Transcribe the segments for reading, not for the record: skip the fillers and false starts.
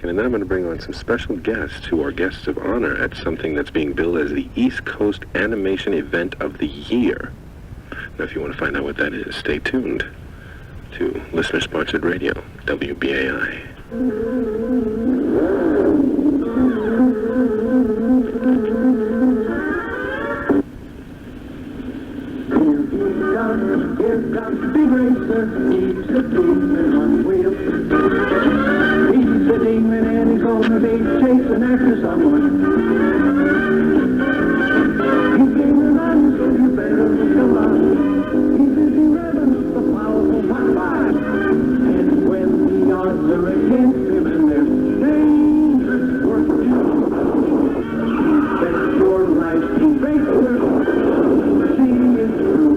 second, and then I'm going to bring on some special guests who are guests of honor at something that's being billed as the East Coast Animation Event of the Year. Now, if you want to find out what that is, stay tuned to listener-sponsored radio, WBAI. Here comes the big racer, he's the demon on wheels. He's the demon and he's gonna be chasing after someone. He's gaining on, so you better come on. He's busy revving the powerful Popeye. And when the odds are against him and there's dangerous work to do, bet your life to racer. See is true.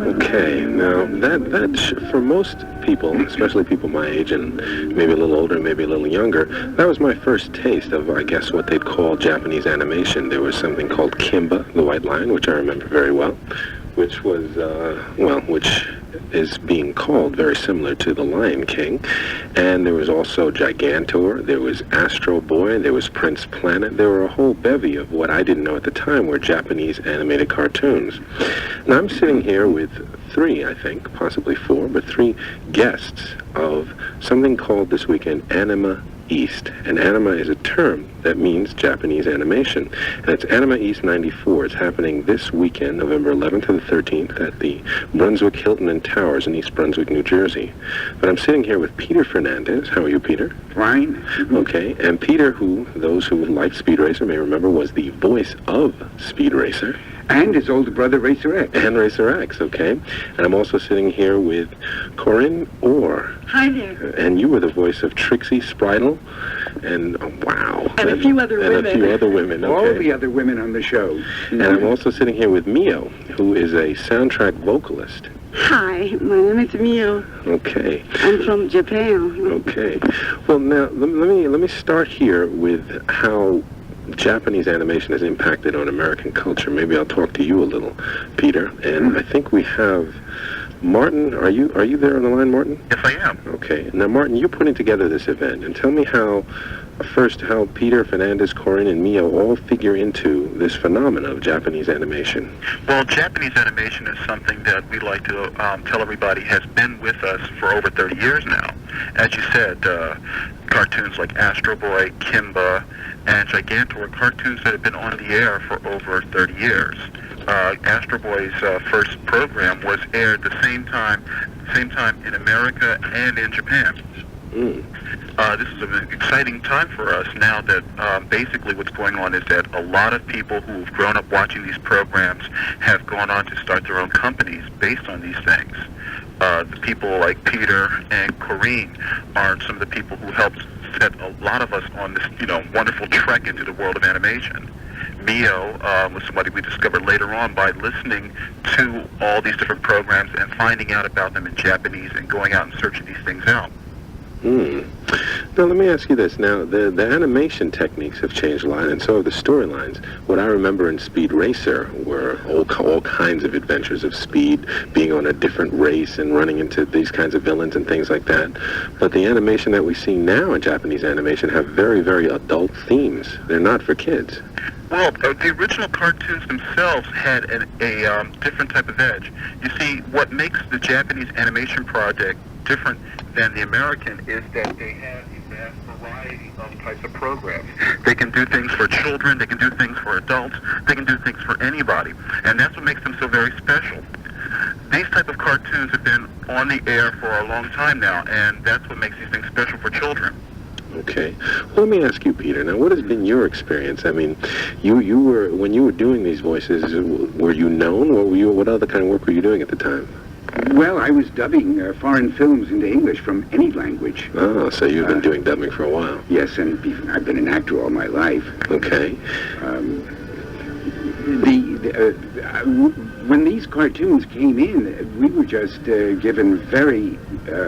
Okay, now that for most people, especially people my age and maybe a little older, maybe a little younger, that was my first taste of, I guess, what they'd call Japanese animation. There was something called Kimba, the White Lion, which I remember very well, which was, which is being called very similar to The Lion King. And there was also Gigantor, there was Astro Boy, there was Prince Planet. There were a whole bevy of what I didn't know at the time were Japanese animated cartoons. Now I'm sitting here with three, I think, possibly four, but three guests of something called this weekend Anima East. And anima is a term that means Japanese animation. And it's Anima East 94. It's happening this weekend, November 11th to the 13th, at the Brunswick Hilton and Towers in East Brunswick, New Jersey. But I'm sitting here with Peter Fernandez. How are you, Peter? Fine. Okay. And Peter, who those who like Speed Racer may remember, was the voice of Speed Racer. And his older brother, Racer X. And Racer X, okay. And I'm also sitting here with Corinne Orr. Hi there. And you were the voice of Trixie Spritle. And, wow. And a few other women. And a few other women, okay. All the other women on the show. And I'm also sitting here with Mio, who is a soundtrack vocalist. Hi, my name is Mio. Okay. I'm from Japan. Okay. Well, now, let me start here with how Japanese animation has impacted on American culture. Maybe I'll talk to you a little, Peter. And I think we have Martin. Are you there on the line, Martin? Yes, I am. Okay. Now, Martin, you're putting together this event, and tell me how Peter, Fernandez, Corinne, and Mio all figure into this phenomenon of Japanese animation. Well, Japanese animation is something that we like to tell everybody has been with us for over 30 years now. As you said, cartoons like Astro Boy, Kimba, and Gigantor are cartoons that have been on the air for over 30 years. Astro Boy's first program was aired the same time in America and in Japan. This is an exciting time for us now that basically what's going on is that a lot of people who've grown up watching these programs have gone on to start their own companies based on these things. The people like Peter and Corinne are some of the people who helped set a lot of us on this, wonderful trek into the world of animation. Mio was somebody we discovered later on by listening to all these different programs and finding out about them in Japanese and going out and searching these things out. Now, let me ask you this. Now, the animation techniques have changed a lot, and so have the storylines. What I remember in Speed Racer were all kinds of adventures of Speed being on a different race and running into these kinds of villains and things like that. But the animation that we see now in Japanese animation have very, very adult themes. They're not for kids. Well, the original cartoons themselves had a different type of edge. You see, what makes the Japanese animation project different than the American is that they have a vast variety of types of programs. They can do things for children, they can do things for adults, they can do things for anybody. And that's what makes them so very special. These type of cartoons have been on the air for a long time now, and that's what makes these things special for children. Okay. Well, let me ask you, Peter. Now, what has been your experience? I mean, you were when you were doing these voices, were you known? What other kind of work were you doing at the time? Well, I was dubbing foreign films into English from any language. Oh, so you've been doing dubbing for a while. Yes, and I've been an actor all my life. Okay. When these cartoons came in, we were just given very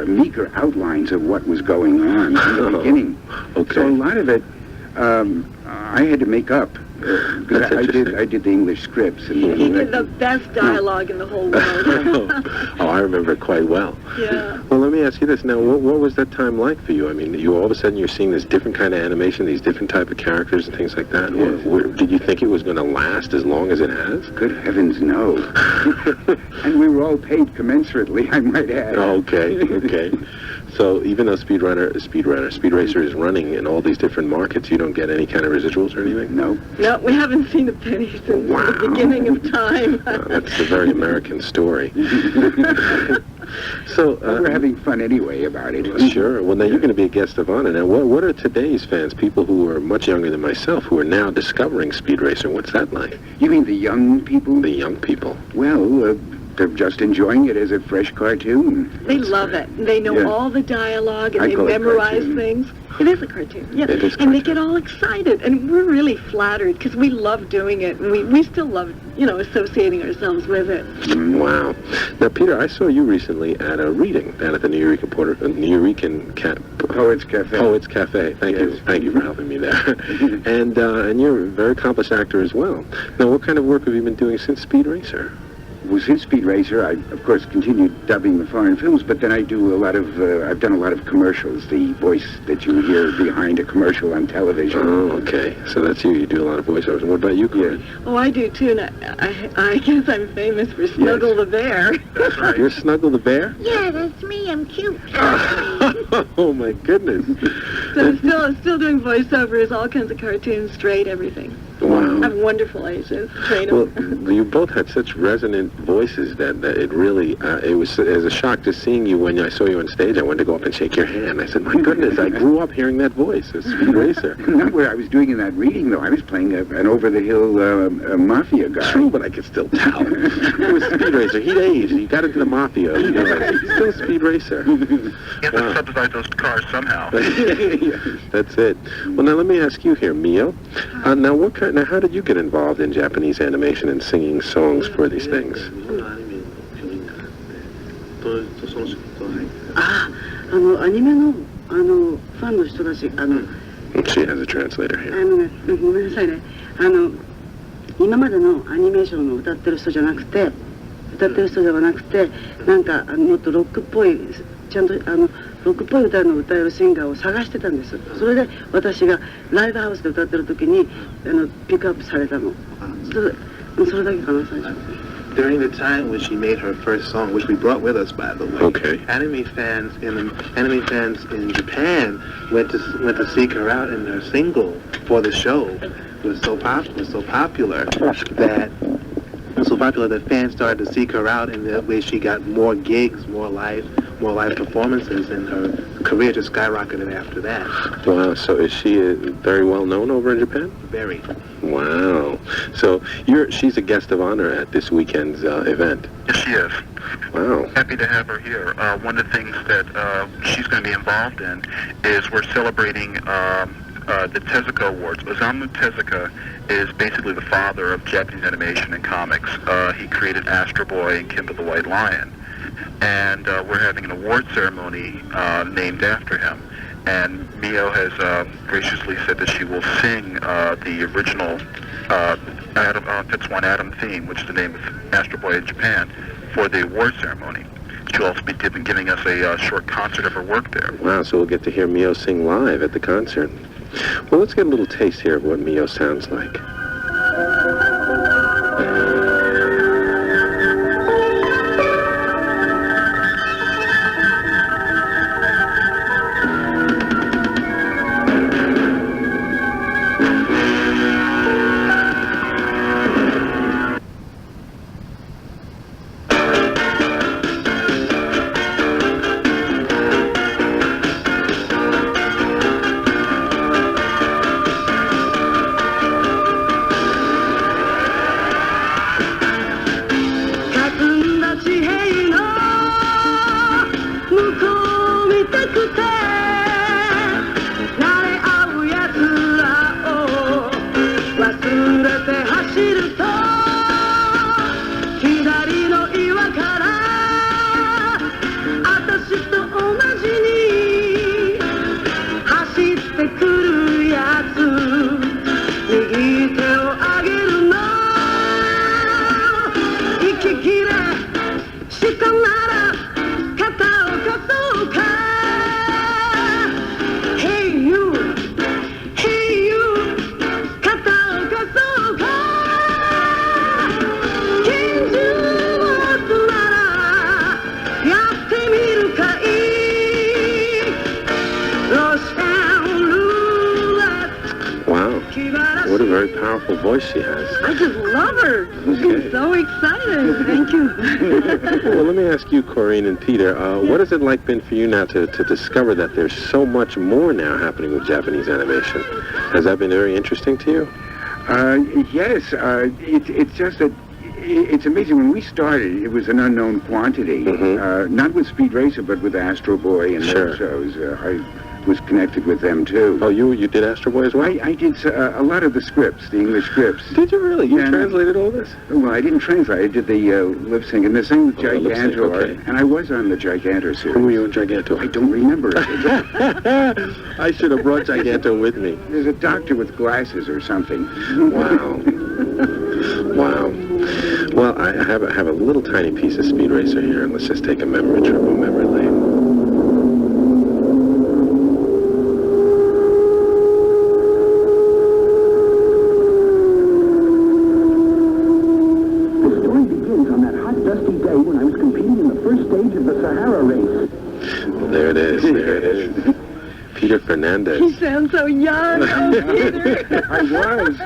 meager outlines of what was going on in the beginning. Okay. So a lot of it I had to make up. That's interesting. I did the English scripts. And He did the best dialogue in the whole world. Oh, I remember it quite well. Yeah. Well, let me ask you this now. What was that time like for you? I mean, you all of a sudden you're seeing this different kind of animation, these different type of characters and things like that. Yes. Did you think it was going to last as long as it has? Good heavens, no. And we were all paid commensurately, I might add. Oh, okay. So even though Speed Racer is running in all these different markets, you don't get any kind of residuals or anything? No. No, we haven't seen a penny since Wow. the beginning of time. That's a very American story. So We're having fun anyway about it. Sure. Well, now you're going to be a guest of honor. Now, what are today's fans, people who are much younger than myself, who are now discovering Speed Racer? What's that like? You mean the young people? The young people. Well, they're just enjoying it as a fresh cartoon. They love it. They know Yeah. all the dialogue and I they call it memorize cartoon. things. It is a cartoon, yeah. It is And they cartoon. get all excited, and we're really flattered because we love doing it, and we still love, associating ourselves with it. Wow. Now, Peter, I saw you recently at a reading down at the Nuyorican Poets Cafe. Poets Cafe. Thank you. Yes. Thank you for helping me there. And you're a very accomplished actor as well. Now, what kind of work have you been doing since Speed Racer? Well, since Speed Racer, I, of course, continued dubbing the foreign films, but then I do I've done a lot of commercials, the voice that you hear behind a commercial on television. Oh, okay. So that's you. You do a lot of voiceovers. What about you, Corey? Oh, I do too, and I guess I'm famous for Snuggle the Bear. That's right. You're Snuggle the Bear? Yeah, that's me. I'm cute. Oh, my goodness. So I'm still doing voiceovers, all kinds of cartoons, straight, everything. I Wow. have wonderful ages. Train Well, them. you both had such resonant voices that it really, it was as a shock just seeing you when I saw you on stage. I wanted to go up and shake your hand. I said, my goodness, I grew up hearing that voice, a Speed Racer. Not what I was doing in that reading, though. I was playing an over-the-hill mafia guy. True, but I could still tell. It was Speed Racer. He'd aged. He got into the mafia. He's still Speed Racer. You have Wow. to subsidize those cars somehow. That's it. Well, now let me ask you here, Mio. Now, how did you get involved in Japanese animation and singing songs for these things? アニメのファンの人たち She has a translator here. ごめんなさいね。今までのアニメーションの歌ってる人じゃなくて、なんかもっとロックっぽい、ちゃんとロックっぽい歌の歌えるシンガーを探してたんです。それで私がライブハウスで歌ってる時にピックアップされたの。それだけかな最初。 During the time when she made her first song, which we brought with us, by the way, Okay. anime fans in Japan went to seek her out, and her single for the show was so popular that fans started to seek her out, and that way she got more gigs, more live performances, and her career just skyrocketed after that. Wow. So is she very well known over in Japan? Very. Wow. So she's a guest of honor at this weekend's event. Yes, she is. Wow. Happy to have her here. One of the things that she's going to be involved in is we're celebrating the Tezuka Awards. Osamu Tezuka is basically the father of Japanese animation and comics. He created Astro Boy and Kimba the White Lion. And we're having an award ceremony named after him. And Mio has graciously said that she will sing the original Tetsuwan Atom theme, which is the name of Astro Boy in Japan, for the award ceremony. She'll also be giving us a short concert of her work there. Wow. So we'll get to hear Mio sing live at the concert. Well, let's get a little taste here of what Mio sounds like. What a very powerful voice she has. I just love her. Okay. I'm so excited. Thank you. Well, let me ask you, Corinne and Peter, what has it like been for you now to discover that there's so much more now happening with Japanese animation? Has that been very interesting to you? Yes, it's just that it's amazing. When we started, it was an unknown quantity. Not with Speed Racer, but with Astro Boy and Sure. those shows. I was connected with them too. Oh, you did Astro Boy as well? I did a lot of the scripts, the English scripts. Did you really? You Yeah. translated all this? Well, I didn't translate. I did the lip sync, and the same with Oh, the lip sync, Gigantor. okay. And I was on the Gigantor series. Who were you in Giganto? I don't remember. I should have brought Giganto with me. There's a doctor with glasses or something. Wow. Wow. Well, I have a little tiny piece of Speed Racer here, and let's just take a memory trip on memory lane. The story begins on that hot, dusty day when I was competing in the first stage of the Sahara race. Well, there it is. There it is. Peter He Fernandez. sounds so young. Oh, Peter. I was.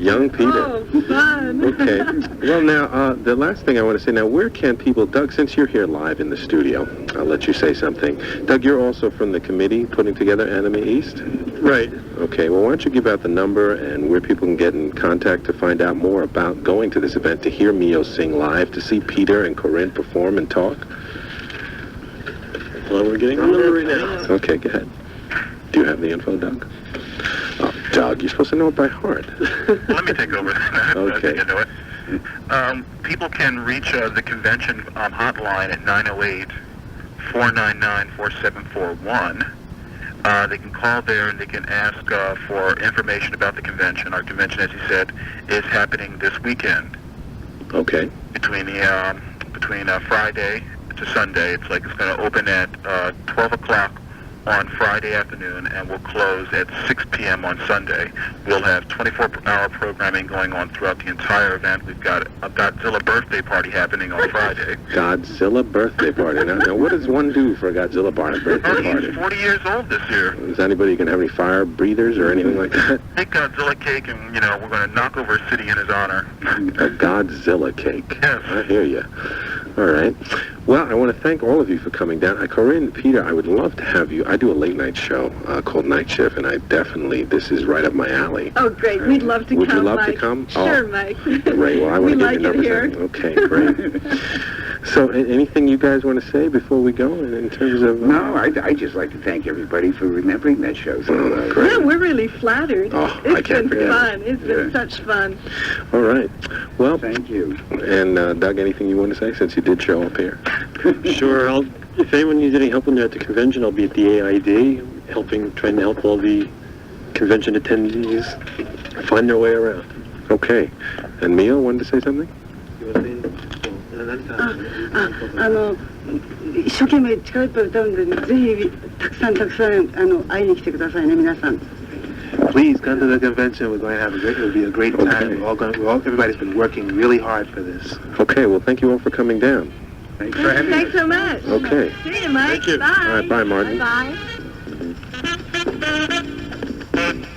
Young Peter. Oh, fun. Okay. Well, now, the last thing I want to say, now, where can people, Doug, since you're here live in the studio, I'll let you say something. Doug, you're also from the committee putting together Anime East? Right. Okay, well, why don't you give out the number and where people can get in contact to find out more about going to this event, to hear Mio sing live, to see Peter and Corinne perform and talk? Well, we're getting on there right now. Okay, go ahead. Do you have the info, Doug? Oh, Doug, you're supposed to know it by heart. Let me take over. I Okay. think I know it. People can reach the convention hotline at 908-499-4741. They can call there and they can ask for information about the convention. Our convention, as you said, is happening this weekend Okay. between Friday to Sunday. It's going to open at 12 o'clock on Friday afternoon and will close at 6 p.m. on Sunday. We'll have 24-hour programming going on throughout the entire event. We've got a Godzilla birthday party happening on Friday. Godzilla birthday party. Now, what does one do for a Godzilla birthday Oh, party? he's 40 years old this year. Is anybody going to have any fire breathers or anything like that? Big Godzilla cake, and, we're going to knock over a city in his honor. A Godzilla cake. Yes. I hear you. All right. Well, I want to thank all of you for coming down. Corinne, Peter, I would love to have you. I do a late night show called Night Shift, and this is right up my alley. Oh, great. We'd love to Would come, you love Mike. to come? Sure, Oh, Mike. Great. Well, I want we to get like your it numbers. here. Okay, great. So, anything you guys want to say before we go in terms of... No, I just like to thank everybody for remembering that show. So, Great. Yeah, we're really flattered. Oh, I It's can't been forget. fun. It's been Yeah. such fun. All right. Well, thank you. and Doug, anything you want to say since you did show up here? Sure. If anyone needs any help when they're at the convention, I'll be at the AID, trying to help all the convention attendees find their way around. Okay. And Mio wanted to say something? Ah, 一生懸命力いっぱい歌うんで、ぜひたくさん会いに来てくださいね、皆さん。 Please come to the convention. We're going to have it'll be a great time. Everybody's been working really hard for this. Okay, well, thank you all for coming down. Thanks for having me. Thanks so much. Okay. See you, Mike. Thank you. Bye. All right, bye, Martin. Bye.